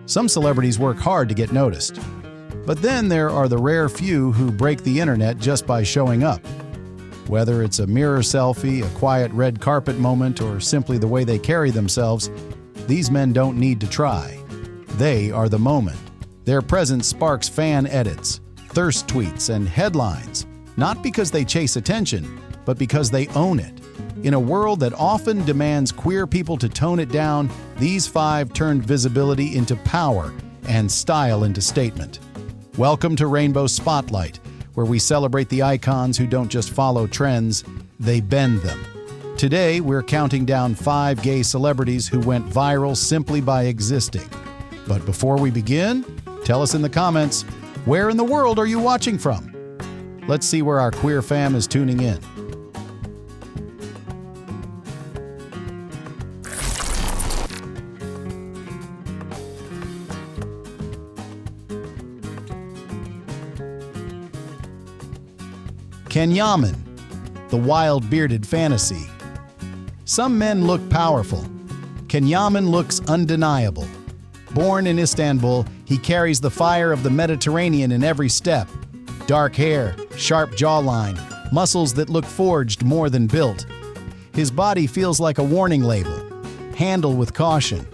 Some celebrities work hard to get noticed. But then there are the rare few who break the internet just by showing up. Whether it's a mirror selfie, a quiet red carpet moment, or simply the way they carry themselves, these men don't need to try. They are the moment. Their presence sparks fan edits, thirst tweets, and headlines, not because they chase attention, but because they own it. In a world that often demands queer people to tone it down, these five turned visibility into power and style into statement. Welcome to Rainbow Spotlight, where we celebrate the icons who don't just follow trends, they bend them. Today, we're counting down 5 gay celebrities who went viral simply by existing. But before we begin, tell us in the comments, where in the world are you watching from? Let's see where our queer fam is tuning in. Can Yaman, the wild bearded fantasy. Some men look powerful. Can Yaman looks undeniable. Born in Istanbul, he carries the fire of the Mediterranean in every step. Dark hair, sharp jawline, muscles that look forged more than built. His body feels like a warning label. Handle with caution.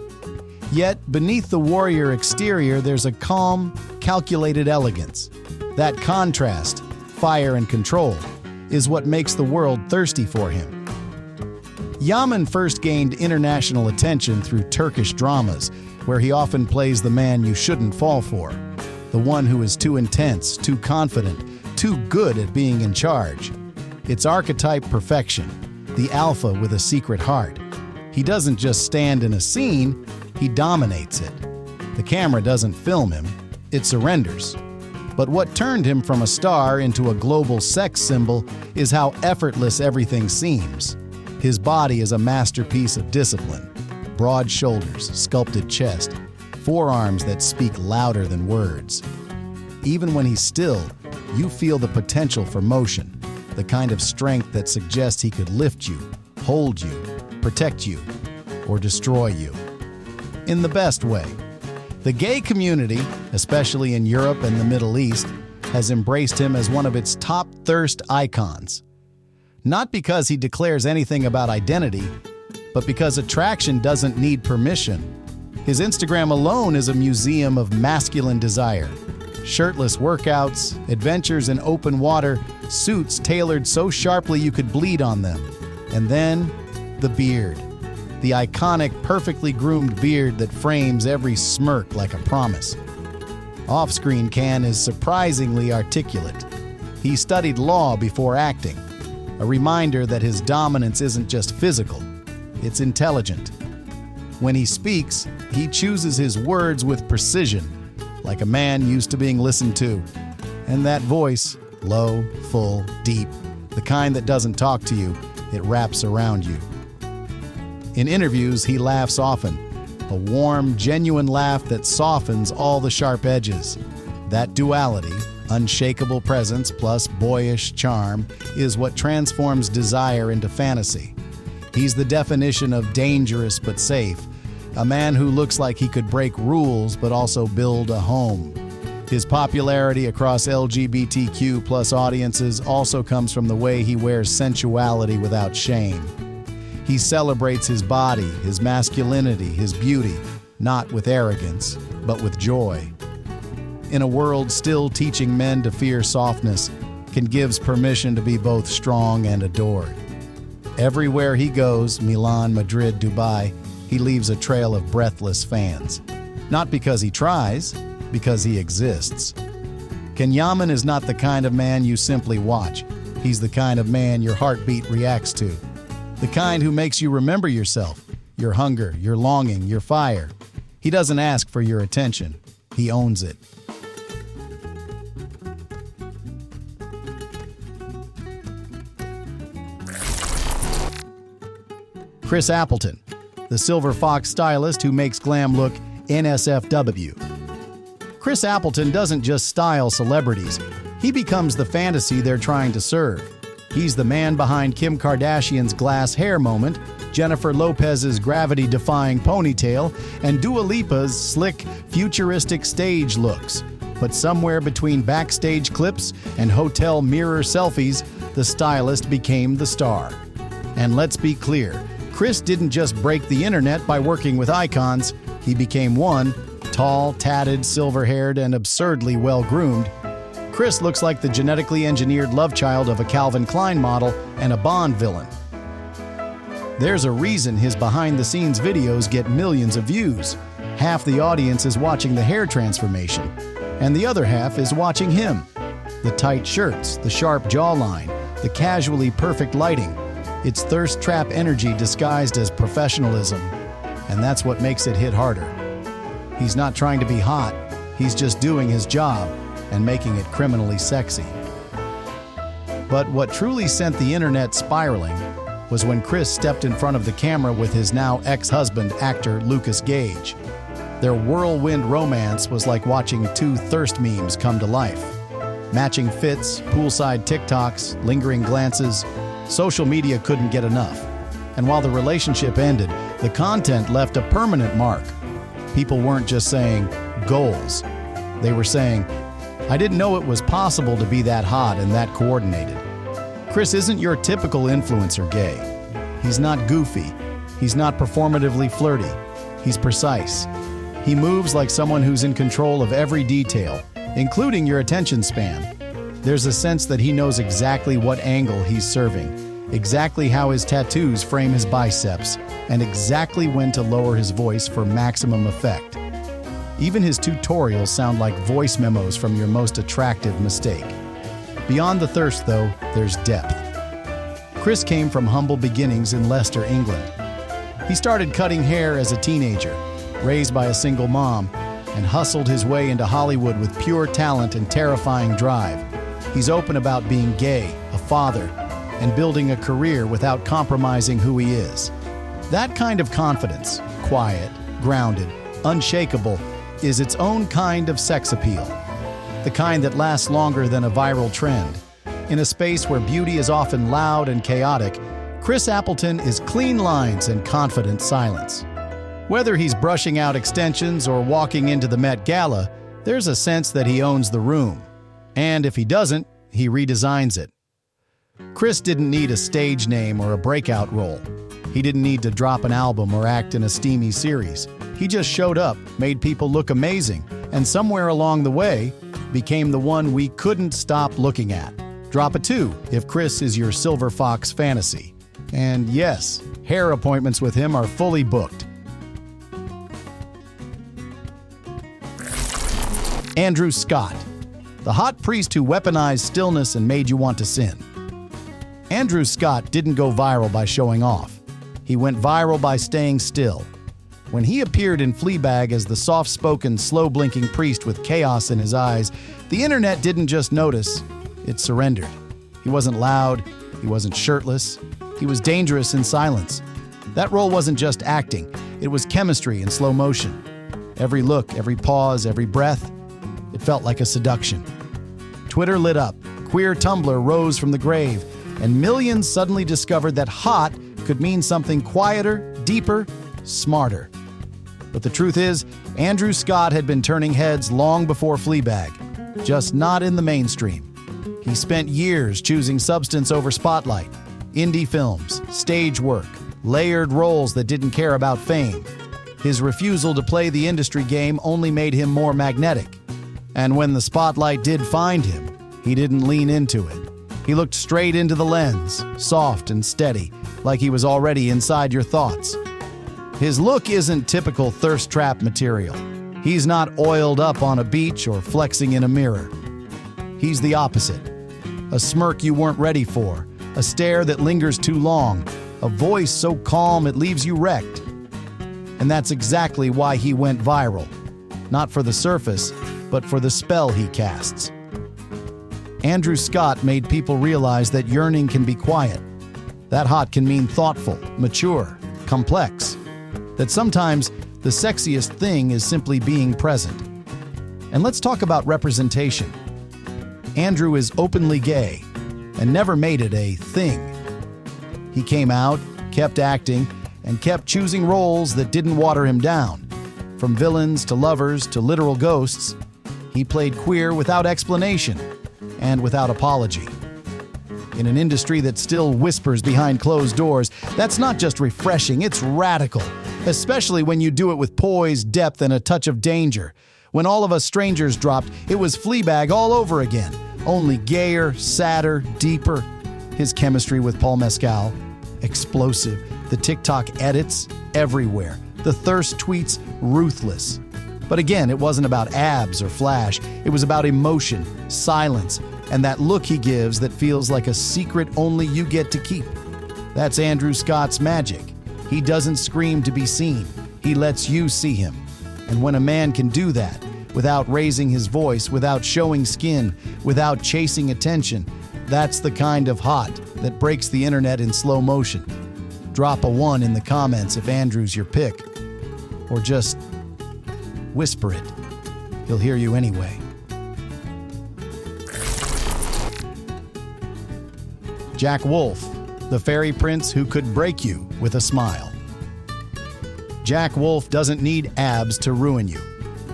Yet, beneath the warrior exterior, there's a calm, calculated elegance. That contrast, fire and control, is what makes the world thirsty for him. Yaman first gained international attention through Turkish dramas, where he often plays the man you shouldn't fall for, the one who is too intense, too confident, too good at being in charge. It's archetype perfection, the alpha with a secret heart. He doesn't just stand in a scene, he dominates it. The camera doesn't film him, it surrenders. But what turned him from a star into a global sex symbol is how effortless everything seems. His body is a masterpiece of discipline. Broad shoulders, sculpted chest, forearms that speak louder than words. Even when he's still, you feel the potential for motion, the kind of strength that suggests he could lift you, hold you, protect you, or destroy you. In the best way. The gay community, especially in Europe and the Middle East, has embraced him as one of its top thirst icons. Not because he declares anything about identity, but because attraction doesn't need permission. His Instagram alone is a museum of masculine desire. Shirtless workouts, adventures in open water, suits tailored so sharply you could bleed on them. And then, the beard. The iconic, perfectly groomed beard that frames every smirk like a promise. Off-screen Can is surprisingly articulate. He studied law before acting, a reminder that his dominance isn't just physical, it's intelligent. When he speaks, he chooses his words with precision, like a man used to being listened to. And that voice, low, full, deep, the kind that doesn't talk to you, it wraps around you. In interviews, he laughs often, a warm, genuine laugh that softens all the sharp edges. That duality, unshakable presence plus boyish charm, is what transforms desire into fantasy. He's the definition of dangerous but safe, a man who looks like he could break rules but also build a home. His popularity across LGBTQ+ audiences also comes from the way he wears sensuality without shame. He celebrates his body, his masculinity, his beauty, not with arrogance, but with joy. In a world still teaching men to fear softness, Can gives permission to be both strong and adored. Everywhere he goes, Milan, Madrid, Dubai, he leaves a trail of breathless fans. Not because he tries, because he exists. Can Yaman is not the kind of man you simply watch. He's the kind of man your heartbeat reacts to. The kind who makes you remember yourself, your hunger, your longing, your fire. He doesn't ask for your attention. He owns it. Chris Appleton, the Silver Fox stylist who makes glam look NSFW. Chris Appleton doesn't just style celebrities. He becomes the fantasy they're trying to serve. He's the man behind Kim Kardashian's glass hair moment, Jennifer Lopez's gravity-defying ponytail, and Dua Lipa's slick, futuristic stage looks. But somewhere between backstage clips and hotel mirror selfies, the stylist became the star. And let's be clear, Chris didn't just break the internet by working with icons. He became one, tall, tatted, silver-haired, and absurdly well-groomed. Chris looks like the genetically engineered love child of a Calvin Klein model and a Bond villain. There's a reason his behind-the-scenes videos get millions of views. Half the audience is watching the hair transformation, and the other half is watching him. The tight shirts, the sharp jawline, the casually perfect lighting. It's thirst trap energy disguised as professionalism, and that's what makes it hit harder. He's not trying to be hot, he's just doing his job and making it criminally sexy. But what truly sent the internet spiraling was when Chris stepped in front of the camera with his now ex-husband, actor Lucas Gage. Their whirlwind romance was like watching two thirst memes come to life. Matching fits, poolside TikToks, lingering glances, social media couldn't get enough. And while the relationship ended, the content left a permanent mark. People weren't just saying, goals. They were saying, I didn't know it was possible to be that hot and that coordinated. Chris isn't your typical influencer gay. He's not goofy. He's not performatively flirty. He's precise. He moves like someone who's in control of every detail, including your attention span. There's a sense that he knows exactly what angle he's serving, exactly how his tattoos frame his biceps, and exactly when to lower his voice for maximum effect. Even his tutorials sound like voice memos from your most attractive mistake. Beyond the thirst, though, there's depth. Chris came from humble beginnings in Leicester, England. He started cutting hair as a teenager, raised by a single mom, and hustled his way into Hollywood with pure talent and terrifying drive. He's open about being gay, a father, and building a career without compromising who he is. That kind of confidence, quiet, grounded, unshakable, is its own kind of sex appeal. The kind that lasts longer than a viral trend. In a space where beauty is often loud and chaotic, Chris Appleton is clean lines and confident silence. Whether he's brushing out extensions or walking into the Met Gala, there's a sense that he owns the room. And if he doesn't, he redesigns it. Chris didn't need a stage name or a breakout role. He didn't need to drop an album or act in a steamy series. He just showed up, made people look amazing, and somewhere along the way, became the one we couldn't stop looking at. Drop a 2 if Chris is your silver fox fantasy. And yes, hair appointments with him are fully booked. Andrew Scott, the hot priest who weaponized stillness and made you want to sin. Andrew Scott didn't go viral by showing off. He went viral by staying still. When he appeared in Fleabag as the soft-spoken, slow-blinking priest with chaos in his eyes, the internet didn't just notice, it surrendered. He wasn't loud, he wasn't shirtless, he was dangerous in silence. That role wasn't just acting, it was chemistry in slow motion. Every look, every pause, every breath, it felt like a seduction. Twitter lit up, queer Tumblr rose from the grave, and millions suddenly discovered that hot could mean something quieter, deeper, smarter. But the truth is, Andrew Scott had been turning heads long before Fleabag, just not in the mainstream. He spent years choosing substance over spotlight, indie films, stage work, layered roles that didn't care about fame. His refusal to play the industry game only made him more magnetic. And when the spotlight did find him, he didn't lean into it. He looked straight into the lens, soft and steady, like he was already inside your thoughts. His look isn't typical thirst trap material. He's not oiled up on a beach or flexing in a mirror. He's the opposite. A smirk you weren't ready for, a stare that lingers too long, a voice so calm it leaves you wrecked. And that's exactly why he went viral. Not for the surface, but for the spell he casts. Andrew Scott made people realize that yearning can be quiet. That hot can mean thoughtful, mature, complex. That sometimes the sexiest thing is simply being present. And let's talk about representation. Andrew is openly gay and never made it a thing. He came out, kept acting, and kept choosing roles that didn't water him down. From villains to lovers to literal ghosts, he played queer without explanation and without apology. In an industry that still whispers behind closed doors, that's not just refreshing, it's radical, especially when you do it with poise, depth, and a touch of danger. When All of Us Strangers dropped, it was Fleabag all over again, only gayer, sadder, deeper. His chemistry with Paul Mescal, explosive. The TikTok edits, everywhere. The thirst tweets, ruthless. But again, it wasn't about abs or flash. It was about emotion, silence, and that look he gives that feels like a secret only you get to keep. That's Andrew Scott's magic. He doesn't scream to be seen. He lets you see him. And when a man can do that, without raising his voice, without showing skin, without chasing attention, that's the kind of hot that breaks the internet in slow motion. Drop a 1 in the comments if Andrew's your pick. Or just whisper it. He'll hear you anyway. Jack Wolf, the fairy prince who could break you with a smile. Jack Wolf doesn't need abs to ruin you.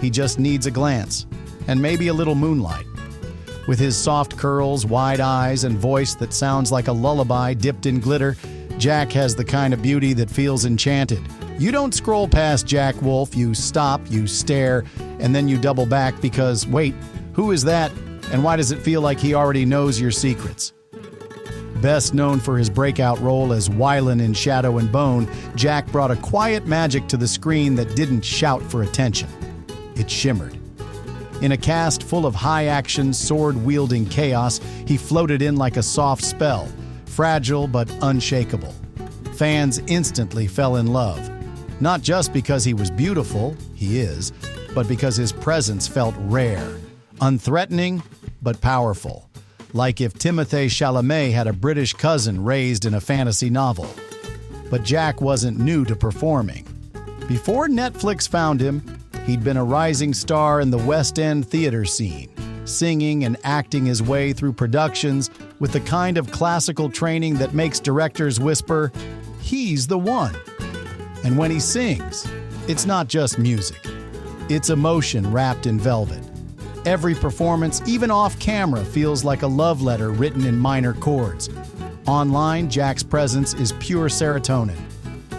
He just needs a glance, and maybe a little moonlight. With his soft curls, wide eyes, and voice that sounds like a lullaby dipped in glitter, Jack has the kind of beauty that feels enchanted. You don't scroll past Jack Wolf, you stop, you stare, and then you double back because, wait, who is that, and why does it feel like he already knows your secrets? Best known for his breakout role as Wylan in Shadow and Bone, Jack brought a quiet magic to the screen that didn't shout for attention. It shimmered. In a cast full of high-action, sword-wielding chaos, he floated in like a soft spell, fragile but unshakable. Fans instantly fell in love, not just because he was beautiful, he is, but because his presence felt rare, unthreatening but powerful. Like if Timothée Chalamet had a British cousin raised in a fantasy novel. But Jack wasn't new to performing. Before Netflix found him, he'd been a rising star in the West End theater scene, singing and acting his way through productions with the kind of classical training that makes directors whisper, "He's the one." And when he sings, it's not just music. It's emotion wrapped in velvet. Every performance, even off-camera, feels like a love letter written in minor chords. Online, Jack's presence is pure serotonin.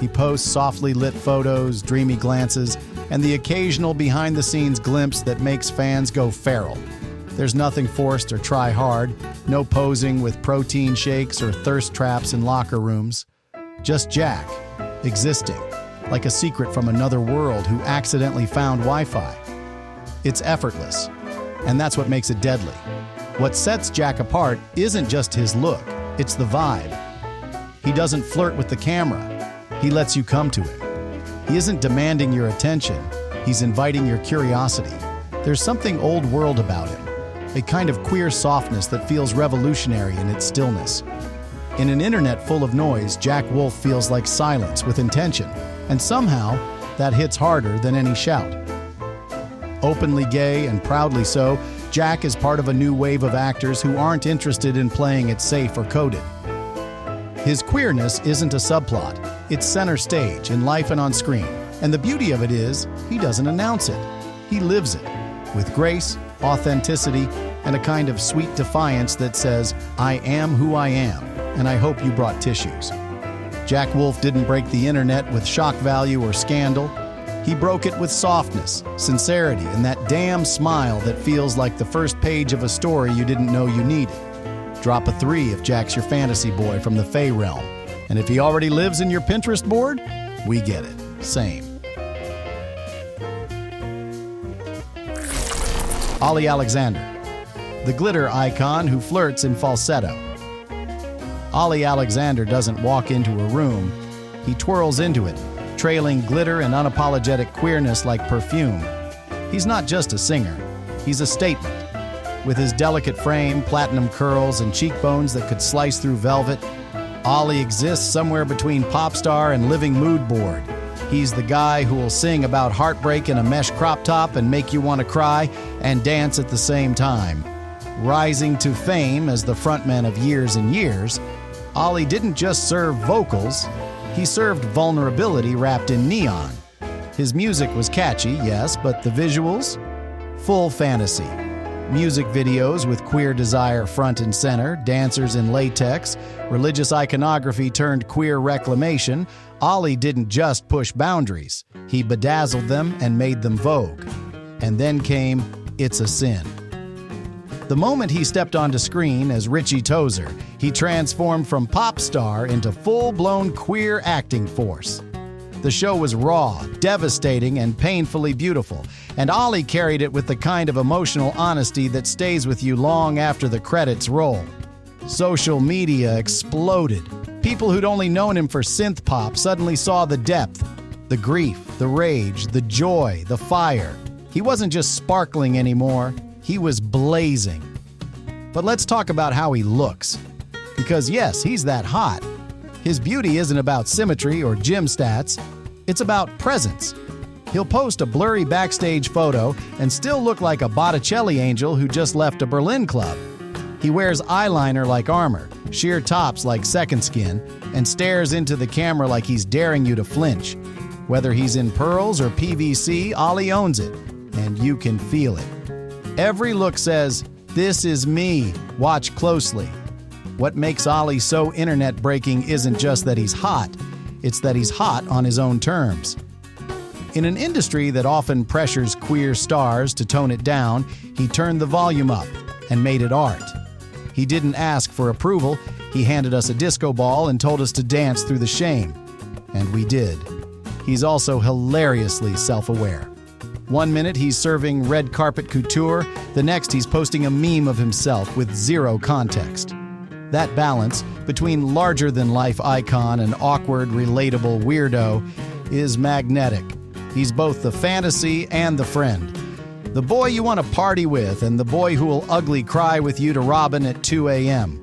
He posts softly lit photos, dreamy glances, and the occasional behind-the-scenes glimpse that makes fans go feral. There's nothing forced or try hard, no posing with protein shakes or thirst traps in locker rooms. Just Jack, existing, like a secret from another world who accidentally found Wi-Fi. It's effortless. And that's what makes it deadly. What sets Jack apart isn't just his look, it's the vibe. He doesn't flirt with the camera, he lets you come to him. He isn't demanding your attention, he's inviting your curiosity. There's something old world about him, a kind of queer softness that feels revolutionary in its stillness. In an internet full of noise, Jack Wolf feels like silence with intention, and somehow that hits harder than any shout. Openly gay and proudly so, Jack is part of a new wave of actors who aren't interested in playing it safe or coded. His queerness isn't a subplot, it's center stage in life and on screen. And the beauty of it is, he doesn't announce it. He lives it, with grace, authenticity, and a kind of sweet defiance that says, "I am who I am, and I hope you brought tissues." Jack Wolf didn't break the internet with shock value or scandal. He broke it with softness, sincerity, and that damn smile that feels like the first page of a story you didn't know you needed. Drop a 3 if Jack's your fantasy boy from the Fae realm. And if he already lives in your Pinterest board, we get it. Same. Ollie Alexander, the glitter icon who flirts in falsetto. Ollie Alexander doesn't walk into a room, he twirls into it, trailing glitter and unapologetic queerness like perfume. He's not just a singer, he's a statement. With his delicate frame, platinum curls, and cheekbones that could slice through velvet, Ollie exists somewhere between pop star and living mood board. He's the guy who will sing about heartbreak in a mesh crop top and make you want to cry and dance at the same time. Rising to fame as the frontman of Years and Years, Ollie didn't just serve vocals, He served vulnerability wrapped in neon. His music was catchy, yes, but the visuals? Full fantasy. Music videos with queer desire front and center, dancers in latex, religious iconography turned queer reclamation. Ali didn't just push boundaries. He bedazzled them and made them vogue. And then came It's a Sin. The moment he stepped onto screen as Richie Tozier, he transformed from pop star into full-blown queer acting force. The show was raw, devastating, and painfully beautiful, and Ali carried it with the kind of emotional honesty that stays with you long after the credits roll. Social media exploded. People who'd only known him for synth pop suddenly saw the depth, the grief, the rage, the joy, the fire. He wasn't just sparkling anymore, he was blazing. But let's talk about how he looks. Because yes, he's that hot. His beauty isn't about symmetry or gym stats, it's about presence. He'll post a blurry backstage photo and still look like a Botticelli angel who just left a Berlin club. He wears eyeliner like armor, sheer tops like second skin, and stares into the camera like he's daring you to flinch. Whether he's in pearls or PVC, Ali owns it, and you can feel it. Every look says, "This is me, watch closely." What makes Ali so internet-breaking isn't just that he's hot, it's that he's hot on his own terms. In an industry that often pressures queer stars to tone it down, he turned the volume up and made it art. He didn't ask for approval, he handed us a disco ball and told us to dance through the shame. And we did. He's also hilariously self-aware. One minute he's serving red carpet couture, the next he's posting a meme of himself with zero context. That balance between larger-than-life icon and awkward, relatable weirdo is magnetic. He's both the fantasy and the friend. The boy you want to party with and the boy who will ugly cry with you to Robin at 2 a.m.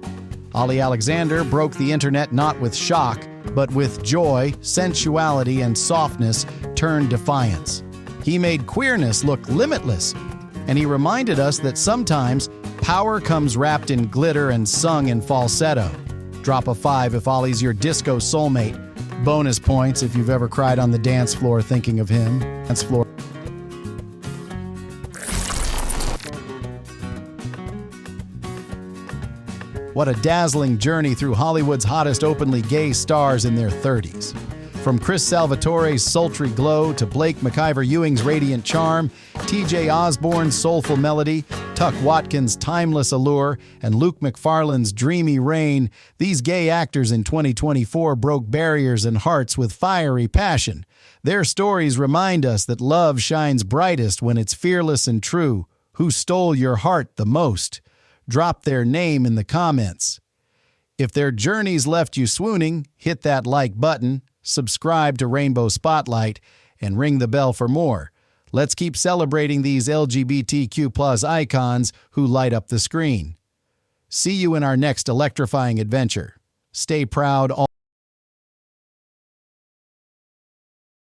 Ali Alexander broke the internet not with shock, but with joy, sensuality, and softness turned defiance. He made queerness look limitless, and he reminded us that sometimes power comes wrapped in glitter and sung in falsetto. Drop a 5 if Ali's your disco soulmate. Bonus points if you've ever cried on the dance floor thinking of him. Dance floor. What a dazzling journey through Hollywood's hottest openly gay stars in their 30s. From Chris Salvatore's sultry glow to Blake McIver Ewing's radiant charm, T.J. Osborne's soulful melody, Tuck Watkins' timeless allure, and Luke McFarlane's dreamy reign, these gay actors in 2024 broke barriers and hearts with fiery passion. Their stories remind us that love shines brightest when it's fearless and true. Who stole your heart the most? Drop their name in the comments. If their journeys left you swooning, hit that like button, subscribe to Rainbow Spotlight, and ring the bell for more. Let's keep celebrating these LGBTQ+ icons who light up the screen. See you in our next electrifying adventure. Stay proud.